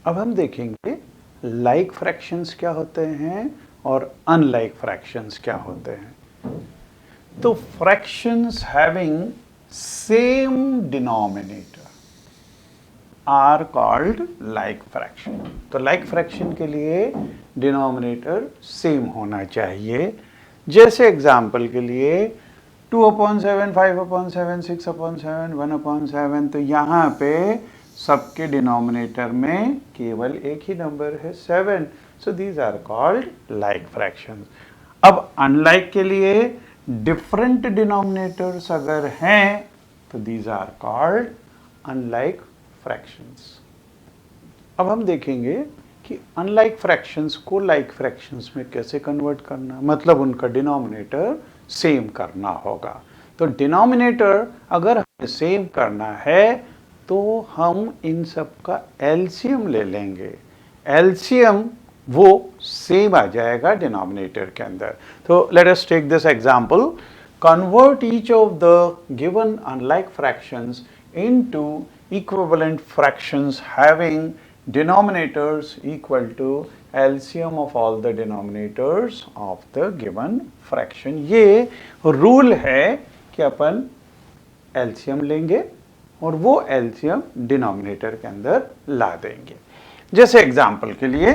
अब हम देखेंगे लाइक फ्रैक्शंस क्या होते हैं और अनलाइक फ्रैक्शंस क्या होते हैं। तो fractions having same denominator are called like fraction. तो लाइक फ्रैक्शन के लिए डिनोमिनेटर सेम होना चाहिए। जैसे एग्जाम्पल के लिए 2/7, 5/7, 6/7, 1/7, तो यहाँ पे सबके डिनोमिनेटर में केवल एक ही नंबर है 7। So these are called like fractions. अब अनलाइक के लिए डिफरेंट डिनोमिनेटर्स अगर हैं तो these are called unlike fractions. अब हम देखेंगे कि अनलाइक फ्रैक्शंस को लाइक फ्रैक्शंस में कैसे कन्वर्ट करना, मतलब उनका डिनोमिनेटर सेम करना होगा। तो डिनोमिनेटर अगर हमें सेम करना है तो हम इन सब का एलसीएम ले लेंगे। एलसीएम वो सेम आ जाएगा डिनोमिनेटर के अंदर। तो let us take this example. Convert each of the given unlike fractions into equivalent fractions having denominators equal to LCM of all the denominators of the given fraction। ये rule है कि अपन LCM लेंगे और वो LCM denominator के अंदर ला देंगे। जैसे एग्जांपल के लिए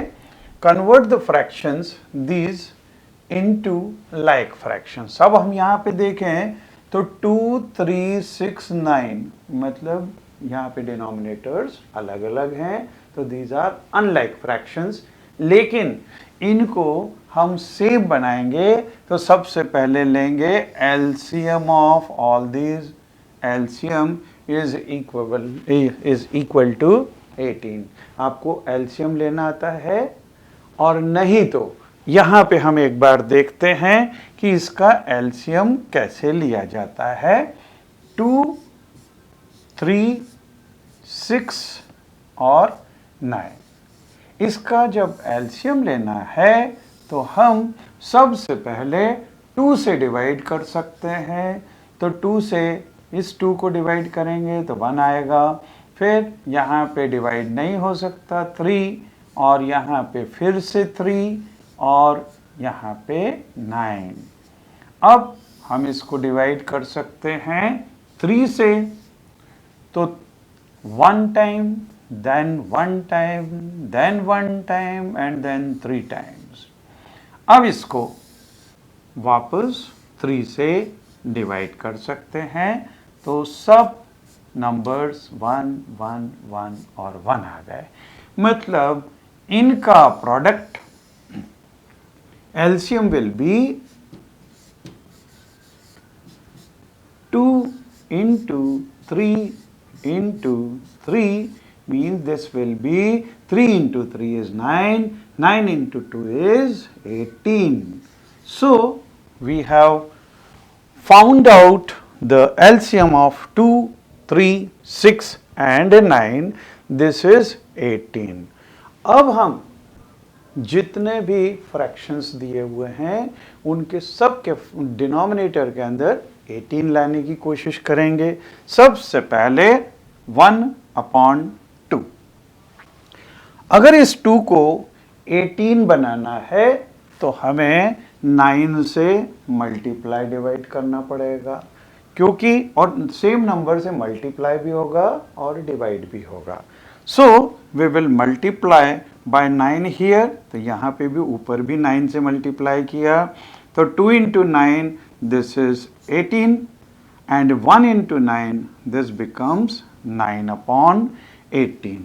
convert the fractions these into like fractions. अब हम यहाँ पे देखें तो 2, 3, 6, 9 मतलब यहाँ पे डिनोमिनेटर्स अलग अलग हैं, तो दीज आर अनलाइक फ्रैक्शंस। लेकिन इनको हम सेम बनाएंगे तो सबसे पहले लेंगे LCM of all these. LCM is equal to 18। आपको एलसीएम लेना आता है, और नहीं तो यहाँ पे हम एक बार देखते हैं कि इसका एलसीएम कैसे लिया जाता है। 2, 3, 6 और 9। इसका जब एलसीएम लेना है तो हम सबसे पहले 2 से डिवाइड कर सकते हैं। तो 2 से इस 2 को डिवाइड करेंगे तो 1 आएगा। फिर यहाँ पे डिवाइड नहीं हो सकता 3, और यहाँ पे फिर से 3, और यहाँ पे 9। अब हम इसको डिवाइड कर सकते हैं 3 से, तो 1 time, then 1 time, then 1 time and then 3 times. अब इसको वापस 3 से डिवाइड कर सकते हैं, तो सब नंबर्स 1, 1, 1 और 1 आ गए। मतलब इनका product LCM will be 2 into 3 into 3 means this will be 3 into 3 is 9, 9 into 2 is 18. So we have found out the LCM of 2, 3, 6 and 9. This is 18. अब हम जितने भी फ्रैक्शंस दिए हुए हैं उनके सब के डिनोमिनेटर के अंदर 18 लाने की कोशिश करेंगे। सबसे पहले 1/2। अगर इस 2 को 18 बनाना है तो हमें 9 से मल्टीप्लाई डिवाइड करना पड़ेगा, क्योंकि और सेम नंबर से मल्टीप्लाई भी होगा और डिवाइड भी होगा। So we will multiply by 9 here, तो यहाँ पे भी ऊपर भी 9 से मल्टीप्लाई किया, तो 2 into 9 this is 18 and 1 into 9 this becomes 9/18।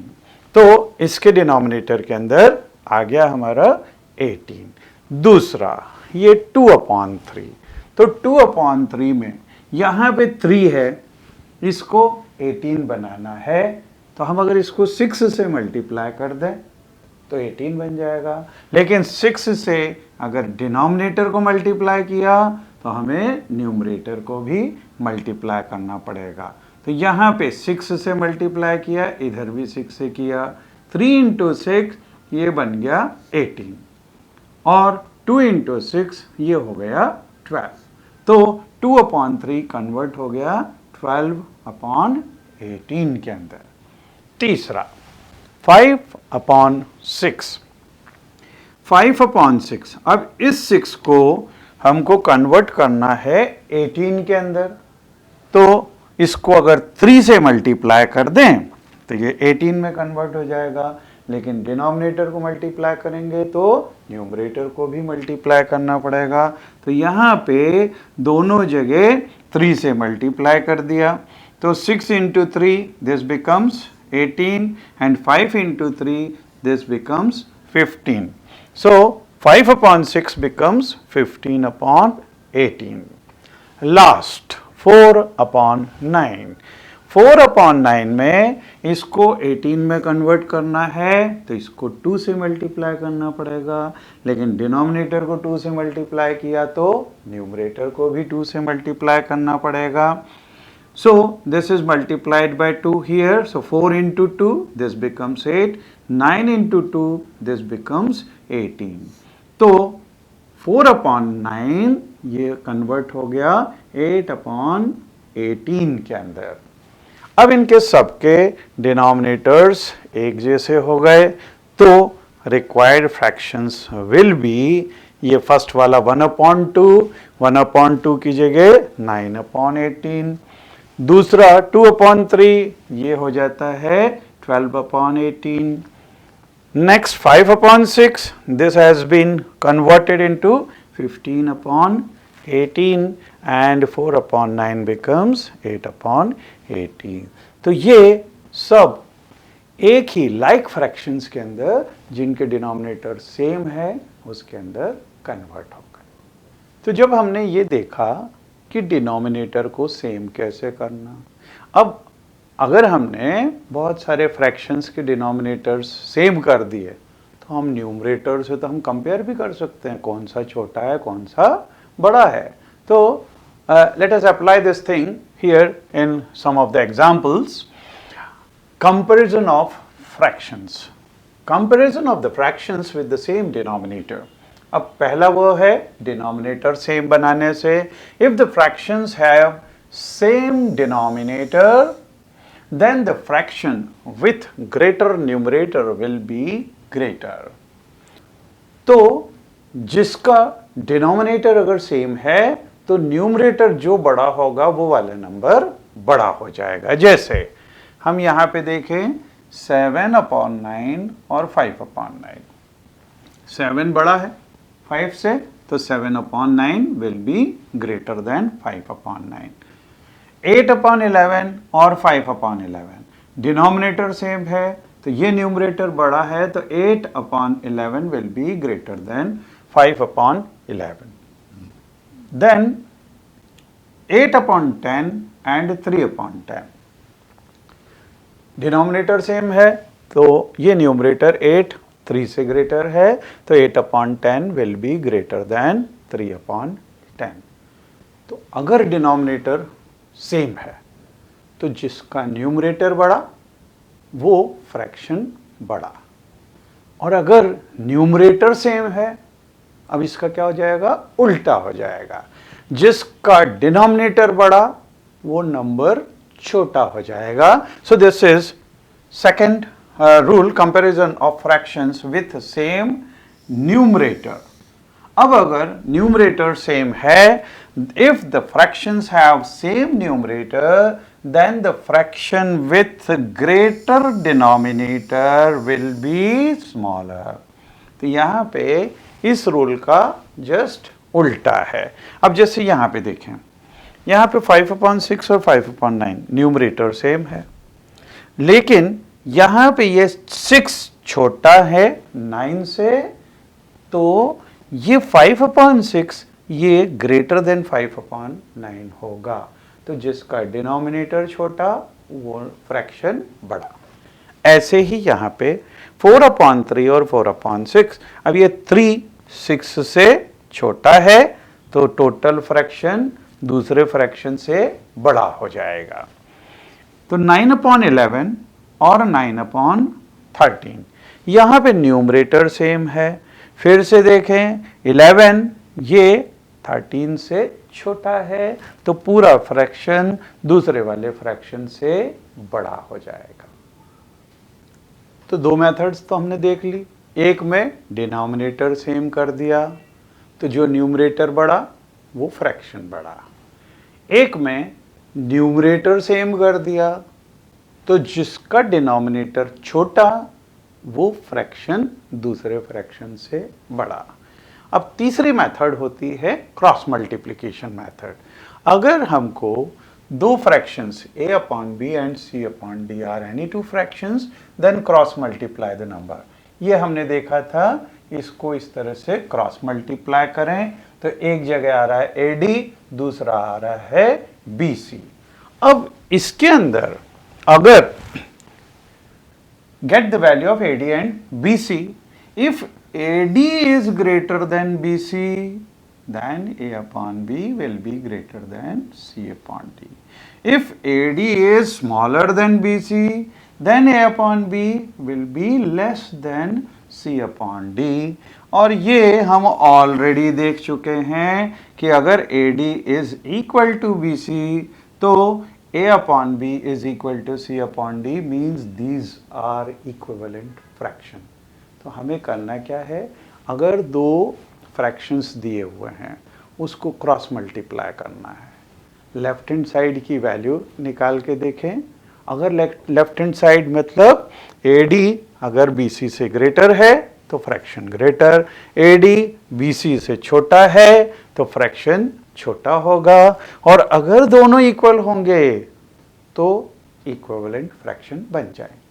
तो इसके डिनोमिनेटर के अंदर आ गया हमारा 18। दूसरा ये 2/3। तो 2/3 में यहाँ पे 3 है, इसको 18 बनाना है, तो हम अगर इसको 6 से मल्टीप्लाई कर दें तो 18 बन जाएगा। लेकिन 6 से अगर डिनोमिनेटर को मल्टीप्लाई किया तो हमें न्यूमरेटर को भी मल्टीप्लाई करना पड़ेगा। तो यहाँ पे 6 से मल्टीप्लाई किया, इधर भी 6 से किया, 3 into 6 ये बन गया 18, और 2 into 6 ये हो गया 12। तो 2/3 कन्वर्ट हो गया 12/18 के अंदर। तीसरा 5/6। 5/6। अब इस 6 को हमको कन्वर्ट करना है 18 के अंदर, तो इसको अगर 3 से मल्टीप्लाई कर दें तो ये 18 में कन्वर्ट हो जाएगा, लेकिन डिनोमिनेटर को मल्टीप्लाई करेंगे तो न्यूमरेटर को भी मल्टीप्लाई करना पड़ेगा। तो यहाँ पे दोनों जगह 3 से मल्टीप्लाई कर दिया, तो 6 into 3 this becomes 18 and 5 into 3 this becomes 15. So 5/6 becomes 15/18. Last 4/9। 4/9 में इसको 18 में कन्वर्ट करना है तो इसको 2 से मल्टीप्लाई करना पड़ेगा, लेकिन डिनोमिनेटर को 2 से मल्टीप्लाई किया तो न्यूमरेटर को भी 2 से मल्टीप्लाई करना पड़ेगा। So this is multiplied by 2 here, so 4 into 2 this becomes 8, 9 into 2 this becomes 18. तो 4/9 ये कन्वर्ट हो गया 8/18 के अंदर। अब इनके सबके डिनोमिनेटर्स एक जैसे हो गए, तो रिक्वायर्ड फ्रैक्शंस विल बी, ये फर्स्ट वाला 1/2, 1/2 की जगह 9/18, दूसरा 2/3 ये हो जाता है 12/18। Next 5/6, this has been converted into 15/18 and 4/9 becomes 8/18। तो ये सब एक ही लाइक फ्रैक्शंस के अंदर जिनके डिनोमिनेटर सेम है उसके अंदर कन्वर्ट हो गए। तो जब हमने ये देखा कि डिनोमिनेटर को सेम कैसे करना, अब अगर हमने बहुत सारे फ्रैक्शंस के डिनोमिनेटर्स सेम कर दिए तो हम न्यूमरेटर से तो हम कंपेयर भी कर सकते हैं कौन सा छोटा है कौन सा बड़ा है। तो let us apply this thing here in some of the examples. Comparison of fractions, comparison of the fractions with the same denominator. अब पहला वो है डिनोमिनेटर सेम बनाने से, if the fractions have same denominator then the fraction with greater numerator will be greater। तो जिसका denominator अगर same है तो न्यूमरेटर जो बड़ा होगा वो वाला नंबर बड़ा हो जाएगा। जैसे हम यहाँ पे देखें 7/9 और 5/9, 7 बड़ा है 5 से, तो 7/9 विल बी ग्रेटर देन 5/9। 8/11 और 5/11 डिनोमिनेटर सेम है तो ये न्यूमरेटर बड़ा है तो 8/11 will be greater than 5/11। Then 8/10 and 3/10 denominator same है तो ये न्यूमरेटर 8 3 से ग्रेटर है तो 8/10 विल बी ग्रेटर देन 3/10। तो अगर डिनोमिनेटर सेम है तो जिसका न्यूमरेटर बड़ा वो फ्रैक्शन बड़ा, और अगर न्यूमरेटर सेम है अब इसका क्या हो जाएगा, उल्टा हो जाएगा, जिसका डिनोमिनेटर बड़ा वो नंबर छोटा हो जाएगा। So this is second rule, comparison of fractions with same numerator. अब अगर न्यूमरेटर सेम है, if the fractions have same numerator then the fraction with greater denominator will be smaller। तो यहाँ पे इस रूल का जस्ट उल्टा है। अब जैसे यहाँ पे देखें, यहाँ पे 5/6 और 5/9 न्यूमरेटर सेम है, लेकिन यहाँ पे ये 6 छोटा है 9 से, तो ये 5/6 ये ग्रेटर देन 5/9 होगा, तो जिसका डिनोमिनेटर छोटा वो फ्रैक्शन बड़ा। ऐसे ही यहाँ पे 4/3 और 4/6, अब ये 3 6 से छोटा है तो टोटल फ्रैक्शन दूसरे फ्रैक्शन से बड़ा हो जाएगा। तो 9/11 और 9/13 यहाँ पे न्यूमरेटर सेम है। फिर से देखें 11 ये 13 से छोटा है तो पूरा फ्रैक्शन दूसरे वाले फ्रैक्शन से बड़ा हो जाएगा। तो दो मेथड्स तो हमने देख ली। एक में डिनोमिनेटर सेम कर दिया तो जो न्यूमरेटर बढ़ा वो फ्रैक्शन बढ़ा। एक में न्यूमरेटर सेम कर दिया तो जिसका डिनोमिनेटर छोटा वो फ्रैक्शन दूसरे फ्रैक्शन से बड़ा। अब तीसरी मेथड होती है क्रॉस मल्टीप्लिकेशन मेथड। अगर हमको दो fractions a upon b and c upon d are any two fractions, then cross multiply the number। ये हमने देखा था, इसको इस तरह से क्रॉस मल्टीप्लाई करें तो एक जगह आ रहा है AD, दूसरा आ रहा है BC। अब इसके अंदर अगर get the value of AD and BC, if AD is greater than BC, then A upon B will be greater than C upon D. If AD is smaller than BC, then A upon B will be less than C upon D। और ये हम already देख चुके हैं कि अगर AD is equal to BC तो A upon B is equal to C upon D means these are equivalent fraction। तो हमें करना क्या है, अगर दो फ्रैक्शंस दिए हुए हैं उसको क्रॉस मल्टीप्लाई करना है। लेफ्ट हैंड साइड की वैल्यू निकाल के देखें। अगर लेफ्ट हैंड साइड मतलब AD अगर BC से ग्रेटर है तो फ्रैक्शन ग्रेटर, AD BC से छोटा है तो फ्रैक्शन छोटा होगा, और अगर दोनों इक्वल होंगे तो इक्विवेलेंट फ्रैक्शन बन जाएंगे।